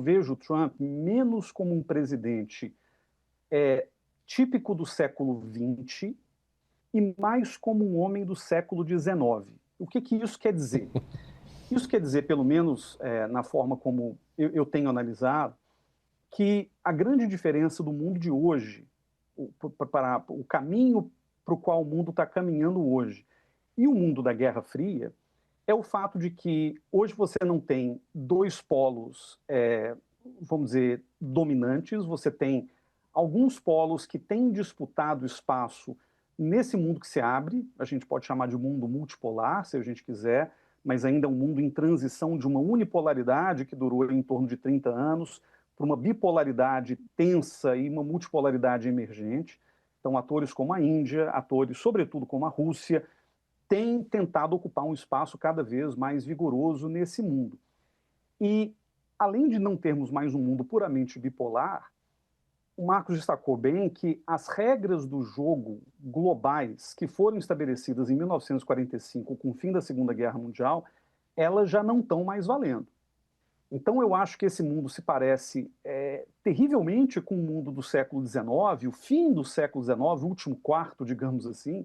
vejo o Trump menos como um presidente típico do século XX e mais como um homem do século XIX. O que isso quer dizer? Isso quer dizer, pelo menos na forma como eu tenho analisado, que a grande diferença do mundo de hoje, para o caminho para o qual o mundo está caminhando hoje, e o mundo da Guerra Fria, é o fato de que hoje você não tem dois polos, vamos dizer, dominantes, você tem alguns polos que têm disputado espaço nesse mundo que se abre, a gente pode chamar de mundo multipolar, se a gente quiser, mas ainda é um mundo em transição de uma unipolaridade que durou em torno de 30 anos, para uma bipolaridade tensa e uma multipolaridade emergente. Então, atores como a Índia, atores, sobretudo, como a Rússia, têm tentado ocupar um espaço cada vez mais vigoroso nesse mundo. E, além de não termos mais um mundo puramente bipolar, o Marcos destacou bem que as regras do jogo globais que foram estabelecidas em 1945, com o fim da Segunda Guerra Mundial, elas já não estão mais valendo. Então, eu acho que esse mundo se parece terrivelmente com o mundo do século XIX, o fim do século XIX, o último quarto, digamos assim,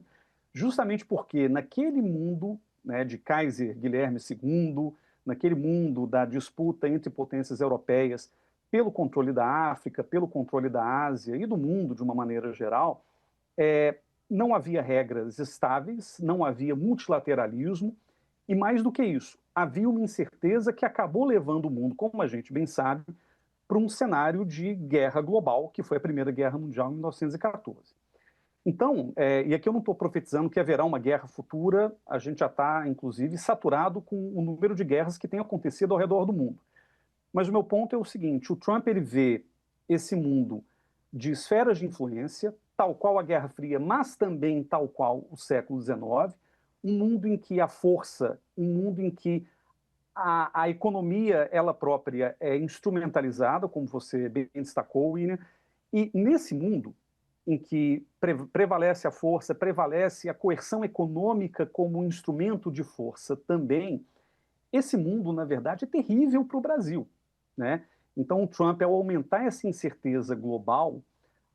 justamente porque naquele mundo, né, de Kaiser Guilherme II, naquele mundo da disputa entre potências europeias pelo controle da África, pelo controle da Ásia e do mundo de uma maneira geral, não havia regras estáveis, não havia multilateralismo, e mais do que isso, havia uma incerteza que acabou levando o mundo, como a gente bem sabe, para um cenário de guerra global, que foi a Primeira Guerra Mundial em 1914. Então, e aqui eu não estou profetizando que haverá uma guerra futura, a gente já está, inclusive, saturado com o número de guerras que tem acontecido ao redor do mundo. Mas o meu ponto é o seguinte, o Trump ele vê esse mundo de esferas de influência, tal qual a Guerra Fria, mas também tal qual o século XIX, um mundo em que a força, um mundo em que a economia, ela própria, é instrumentalizada, como você bem destacou, William, e nesse mundo em que prevalece a força, prevalece a coerção econômica como instrumento de força também, esse mundo, na verdade, é terrível para o Brasil, né? Então, o Trump, ao aumentar essa incerteza global,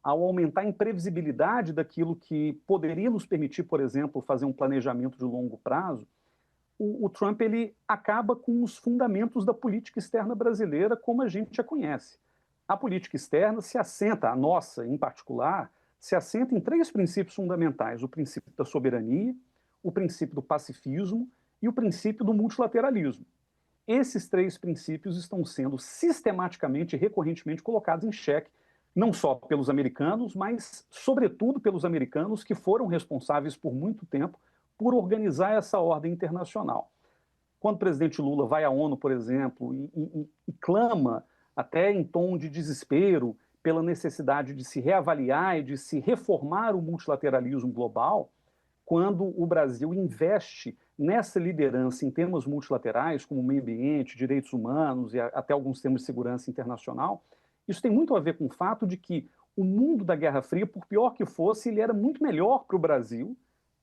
ao aumentar a imprevisibilidade daquilo que poderia nos permitir, por exemplo, fazer um planejamento de longo prazo, o Trump ele acaba com os fundamentos da política externa brasileira como a gente a conhece. A política externa se assenta, a nossa em particular, se assenta em três princípios fundamentais: o princípio da soberania, o princípio do pacifismo e o princípio do multilateralismo. Esses três princípios estão sendo sistematicamente e recorrentemente colocados em xeque, não só pelos americanos, mas sobretudo pelos americanos que foram responsáveis por muito tempo por organizar essa ordem internacional. Quando o presidente Lula vai à ONU, por exemplo, e clama, até em tom de desespero, pela necessidade de se reavaliar e de se reformar o multilateralismo global, quando o Brasil investe nessa liderança em temas multilaterais, como meio ambiente, direitos humanos e até alguns temas de segurança internacional, isso tem muito a ver com o fato de que o mundo da Guerra Fria, por pior que fosse, ele era muito melhor para o Brasil,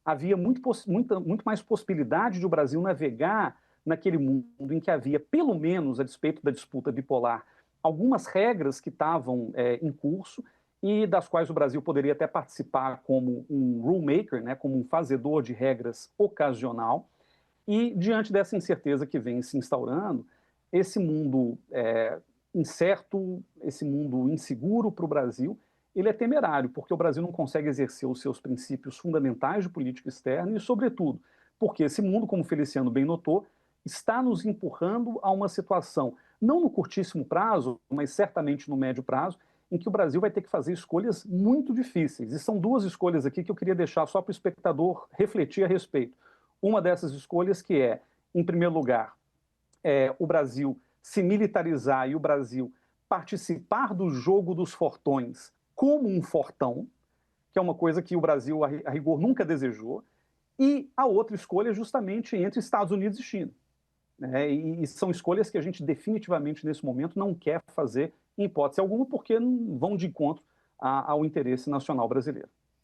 havia muito mais possibilidade de o Brasil navegar naquele mundo em que havia, pelo menos a despeito da disputa bipolar, algumas regras que estavam em curso e das quais o Brasil poderia até participar como um rulemaker, né, como um fazedor de regras ocasional. E diante dessa incerteza que vem se instaurando, esse mundo incerto, esse mundo inseguro para o Brasil, ele é temerário, porque o Brasil não consegue exercer os seus princípios fundamentais de política externa e, sobretudo, porque esse mundo, como o Feliciano bem notou, está nos empurrando a uma situação, não no curtíssimo prazo, mas certamente no médio prazo, em que o Brasil vai ter que fazer escolhas muito difíceis. E são duas escolhas aqui que eu queria deixar só para o espectador refletir a respeito. Uma dessas escolhas que em primeiro lugar, o Brasil se militarizar e o Brasil participar do jogo dos fortões como um fortão, que é uma coisa que o Brasil, a rigor, nunca desejou, e a outra escolha é justamente entre Estados Unidos e China. E são escolhas que a gente definitivamente, nesse momento, não quer fazer em hipótese alguma, porque vão de encontro ao interesse nacional brasileiro.